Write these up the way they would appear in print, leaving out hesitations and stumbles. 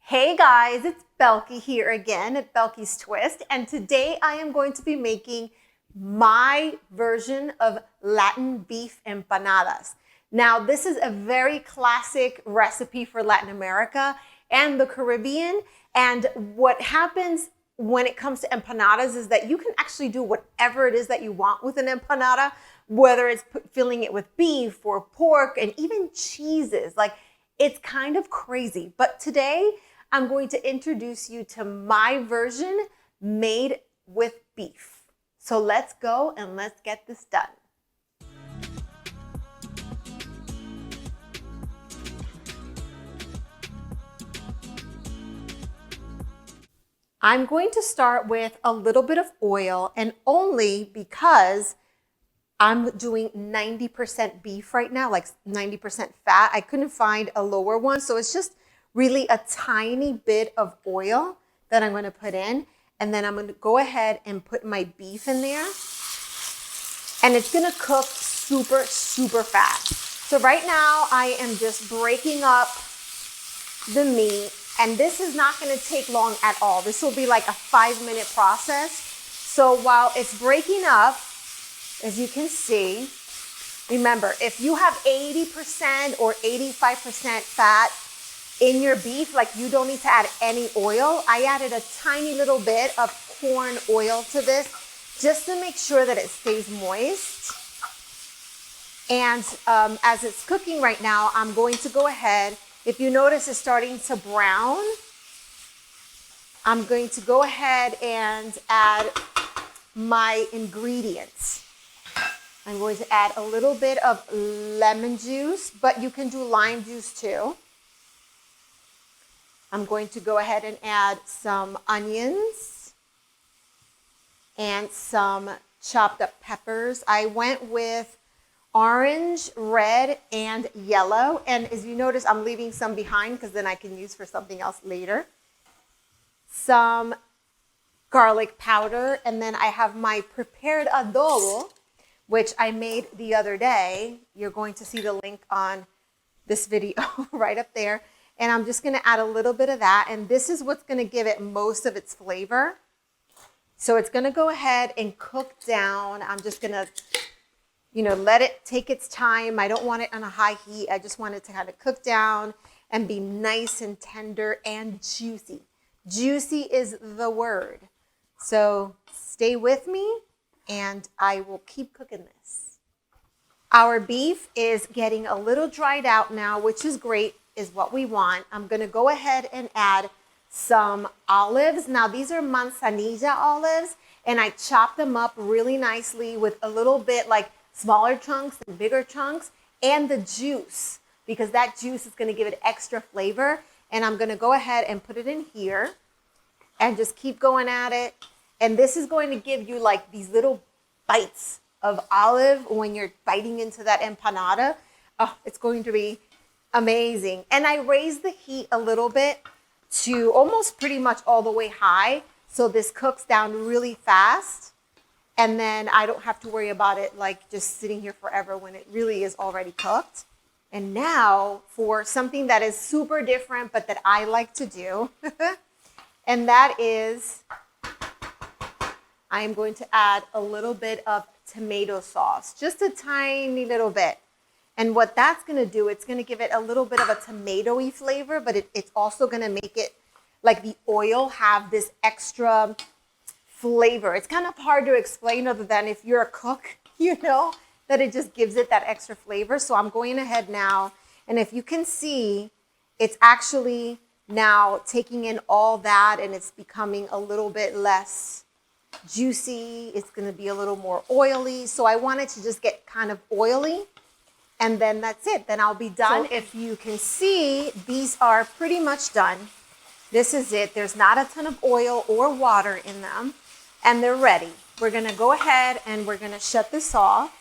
Hey guys, it's Belqui here again at Belqui's Twist, and today I am going to be making my version of Latin beef empanadas. Now, this is a very classic recipe for Latin America and the Caribbean, and what happens when it comes to empanadas is that you can actually do whatever it is that you want with an empanada, whether it's filling it with beef or pork and even cheeses. Like, it's kind of crazy, but today I'm going to introduce you to my version made with beef. So let's go and let's get this done. I'm going to start with a little bit of oil, and only because I'm doing 90% beef right now, like 90% fat. I couldn't find a lower one, so it's just really a tiny bit of oil that I'm going to put in, and then I'm going to go ahead and put my beef in there, and it's going to cook super fast. So right now I am just breaking up the meat, and this is not going to take long at all. This will be like a 5-minute process. So while it's breaking up, as you can see, remember, if you have 80% or 85% fat in your beef, like, you don't need to add any oil. I added a tiny little bit of corn oil to this just to make sure that it stays moist. And as it's cooking right now, I'm going to go ahead. If you notice it's starting to brown, I'm going to go ahead and add my ingredients. I'm going to add a little bit of lemon juice, but you can do lime juice too. I'm going to go ahead and add some onions and some chopped up peppers. I went with orange, red, and yellow. And as you notice, I'm leaving some behind because then I can use for something else later. Some garlic powder, and then I have my prepared adobo, which I made the other day. You're going to see the link on this video right up there. And I'm just going to add a little bit of that. And this is what's going to give it most of its flavor. So it's going to go ahead and cook down. I'm just going to, let it take its time. I don't want it on a high heat. I just want it to kind of cook down and be nice and tender and juicy. Juicy is the word. So stay with me and I will keep cooking this. Our beef is getting a little dried out now, which is great, is what we want. I'm going to go ahead and add some olives. Now, these are manzanilla olives, and I chopped them up really nicely with a little bit like smaller chunks and bigger chunks, and the juice, because that juice is going to give it extra flavor. And I'm going to go ahead and put it in here and just keep going at it. And this is going to give you like these little bites of olive when you're biting into that empanada. Oh, it's going to be amazing. And I raised the heat a little bit to almost pretty much all the way high, so this cooks down really fast, and then I don't have to worry about it like just sitting here forever when it really is already cooked. And now for something that is super different but that I like to do, and that is I'm going to add a little bit of tomato sauce, just a tiny little bit. And what that's going to do, it's going to give it a little bit of a tomatoey flavor, but it's also going to make it like the oil have this extra flavor. It's kind of hard to explain other than if you're a cook, that it just gives it that extra flavor. So I'm going ahead now. And if you can see, it's actually now taking in all that and it's becoming a little bit less juicy. It's going to be a little more oily. So I want it to just get kind of oily. And then that's it. Then I'll be done. So if you can see, these are pretty much done. This is it. There's not a ton of oil or water in them. And they're ready. We're going to go ahead and we're going to shut this off.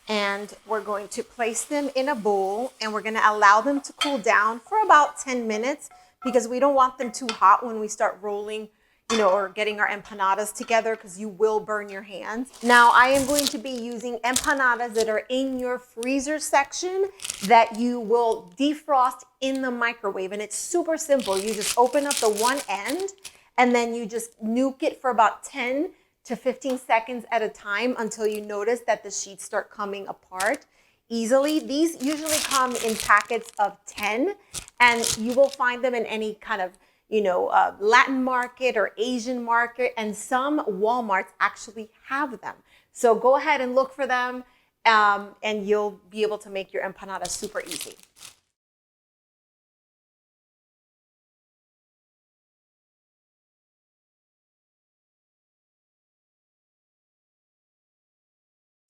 And we're going to place them in a bowl. And we're going to allow them to cool down for about 10 minutes. Because we don't want them too hot when we start rolling, or getting our empanadas together, because you will burn your hands. Now I am going to be using empanadas that are in your freezer section that you will defrost in the microwave. And it's super simple. You just open up the one end and then you just nuke it for about 10 to 15 seconds at a time until you notice that the sheets start coming apart easily. These usually come in packets of 10, and you will find them in any kind of Latin market or Asian market, and some Walmarts actually have them. So go ahead and look for them, and you'll be able to make your empanadas super easy.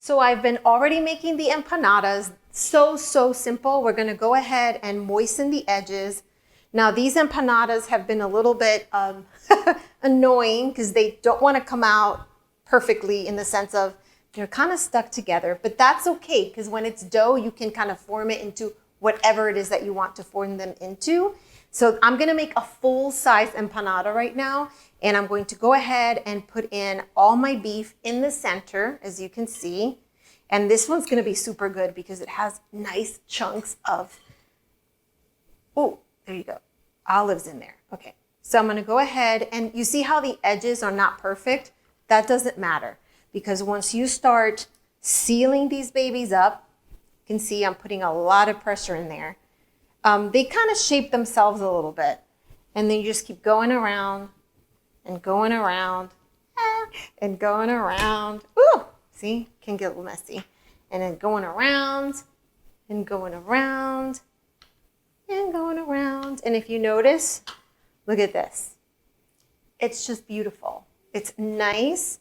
So I've been already making the empanadas. So simple. We're going to go ahead and moisten the edges. Now these empanadas have been a little bit annoying because they don't want to come out perfectly, in the sense of they're kind of stuck together, but that's okay, because when it's dough, you can kind of form it into whatever it is that you want to form them into. So I'm going to make a full-size empanada right now, and I'm going to go ahead and put in all my beef in the center, as you can see. And this one's going to be super good because it has nice chunks of, oh, there you go, olives in there. Okay, so I'm going to go ahead, and you see how the edges are not perfect? That doesn't matter, because once you start sealing these babies up, you can see I'm putting a lot of pressure in there. They kind of shape themselves a little bit, and then you just keep going around and going around and going around. Ooh, see, can get a little messy. And then going around and going around and going around. And if you notice, look at this. It's just beautiful. It's nice.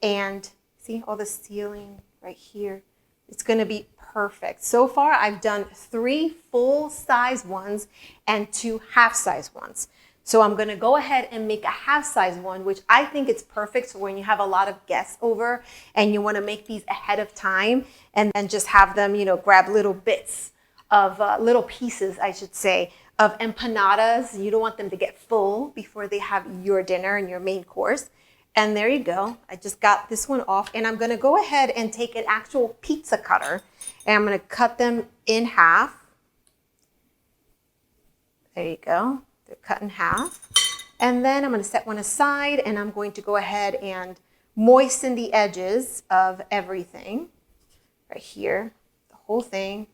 And see all the sealing right here? It's going to be perfect. So far, I've done 3 full-size ones and 2 half-size ones. So I'm going to go ahead and make a half-size one, which I think it's perfect for when you have a lot of guests over and you want to make these ahead of time, and then just have them, grab little bits of, little pieces, I should say, of empanadas. You don't want them to get full before they have your dinner and your main course. And there you go. I just got this one off, and I'm going to go ahead and take an actual pizza cutter, and I'm going to cut them in half. There you go. They're cut in half. And then I'm going to set one aside, and I'm going to go ahead and moisten the edges of everything right here, the whole thing.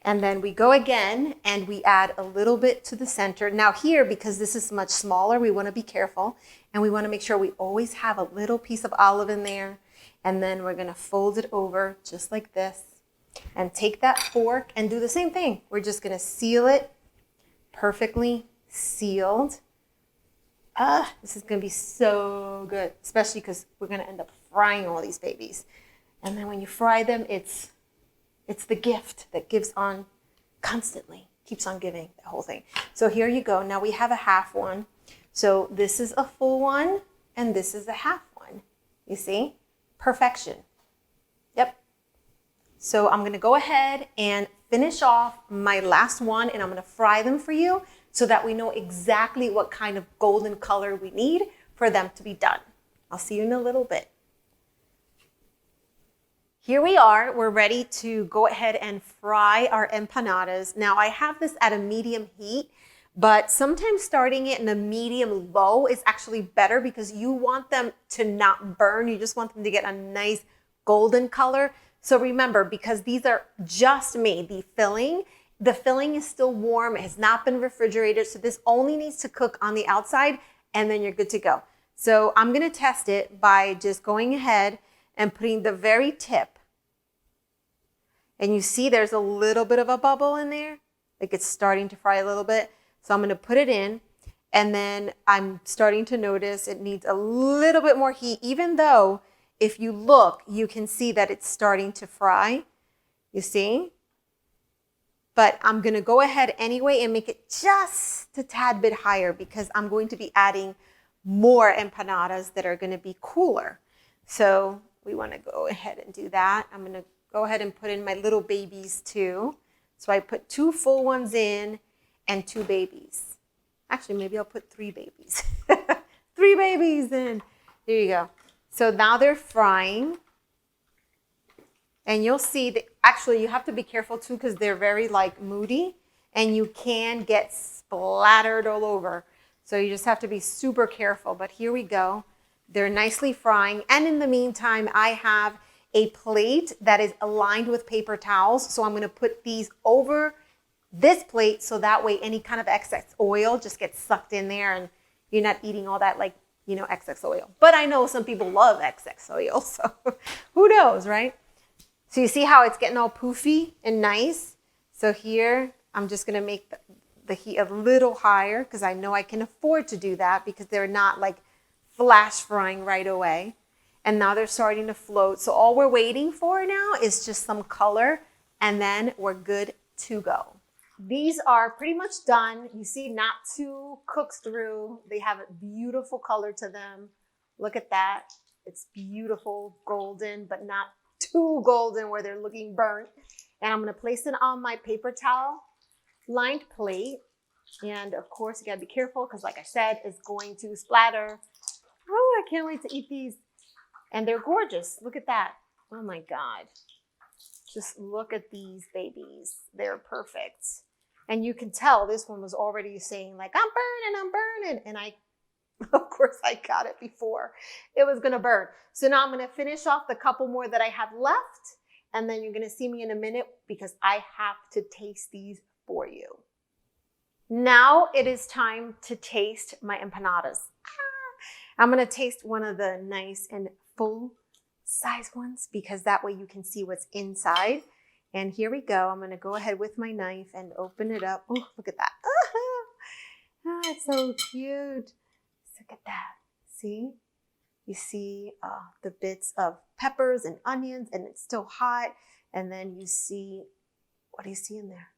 And then we go again and we add a little bit to the center. Now here, because this is much smaller, we want to be careful, and we want to make sure we always have a little piece of olive in there. And then we're going to fold it over just like this, and take that fork and do the same thing. We're just going to seal it perfectly sealed. This is going to be so good, especially because we're going to end up frying all these babies. And then when you fry them, it's the gift that gives on constantly, keeps on giving, the whole thing. So here you go. Now we have a half one. So this is a full one, and this is a half one. You see? Perfection. Yep. So I'm going to go ahead and finish off my last one, and I'm going to fry them for you so that we know exactly what kind of golden color we need for them to be done. I'll see you in a little bit. Here we are. We're ready to go ahead and fry our empanadas. Now I have this at a medium heat, but sometimes starting it in a medium low is actually better because you want them to not burn. You just want them to get a nice golden color. So remember, because these are just made, the filling is still warm. It has not been refrigerated. So this only needs to cook on the outside, and then you're good to go. So I'm going to test it by just going ahead and putting the very tip. And you see there's a little bit of a bubble in there, like it's starting to fry a little bit. So I'm going to put it in, and then I'm starting to notice it needs a little bit more heat, even though if you look, you can see that it's starting to fry. You see? But I'm going to go ahead anyway and make it just a tad bit higher because I'm going to be adding more empanadas that are going to be cooler. So we want to go ahead and do that. I'm going to go ahead and put in my little babies too. So I put 2 full ones in and 2 babies. Actually, maybe I'll put 3 babies. 3 babies in. There you go. So now they're frying. And you'll see that actually you have to be careful too because they're very like moody and you can get splattered all over. So you just have to be super careful. But here we go. They're nicely frying. And in the meantime, I have a plate that is aligned with paper towels. So I'm going to put these over this plate so that way any kind of excess oil just gets sucked in there and you're not eating all that like, you know, excess oil. But I know some people love excess oil. So who knows, right? So you see how it's getting all poofy and nice? So here, I'm just going to make the heat a little higher because I know I can afford to do that because they're not like flash frying right away. And now they're starting to float. So all we're waiting for now is just some color and then we're good to go. These are pretty much done. You see, not too cooked through. They have a beautiful color to them. Look at that. It's beautiful, golden, but not too golden where they're looking burnt. And I'm going to place it on my paper towel lined plate. And of course, you got to be careful because like I said, it's going to splatter. Oh, I can't wait to eat these. And they're gorgeous. Look at that. Oh my God. Just look at these babies. They're perfect. And you can tell this one was already saying like, I'm burning. And I, of course, I got it before it was going to burn. So now I'm going to finish off the couple more that I have left. And then you're going to see me in a minute because I have to taste these for you. Now it is time to taste my empanadas. I'm going to taste one of the nice and full size ones because that way you can see what's inside. And here we go. I'm going to go ahead with my knife and open it up. Oh, look at that. Oh, it's so cute. Look at that. See? You see the bits of peppers and onions and it's still hot. And then you see, what do you see in there?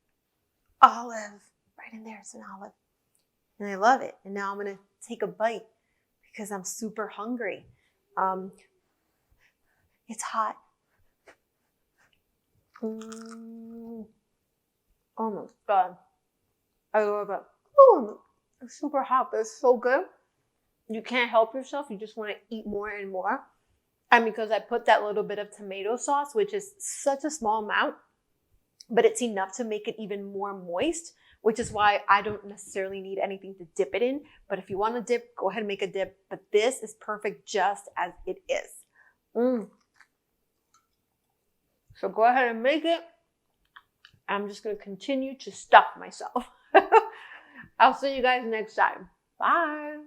Olive. Right in there, it's an olive. And I love it. And now I'm going to take a bite because I'm super hungry. It's hot. Oh my God. I love it. Oh, it's super hot, but it's so good. You can't help yourself. You just want to eat more and more. And because I put that little bit of tomato sauce, which is such a small amount, but it's enough to make it even more moist, which is why I don't necessarily need anything to dip it in. But if you want to dip, go ahead and make a dip. But this is perfect just as it is. So go ahead and make it. I'm just going to continue to stuff myself. I'll see you guys next time. Bye.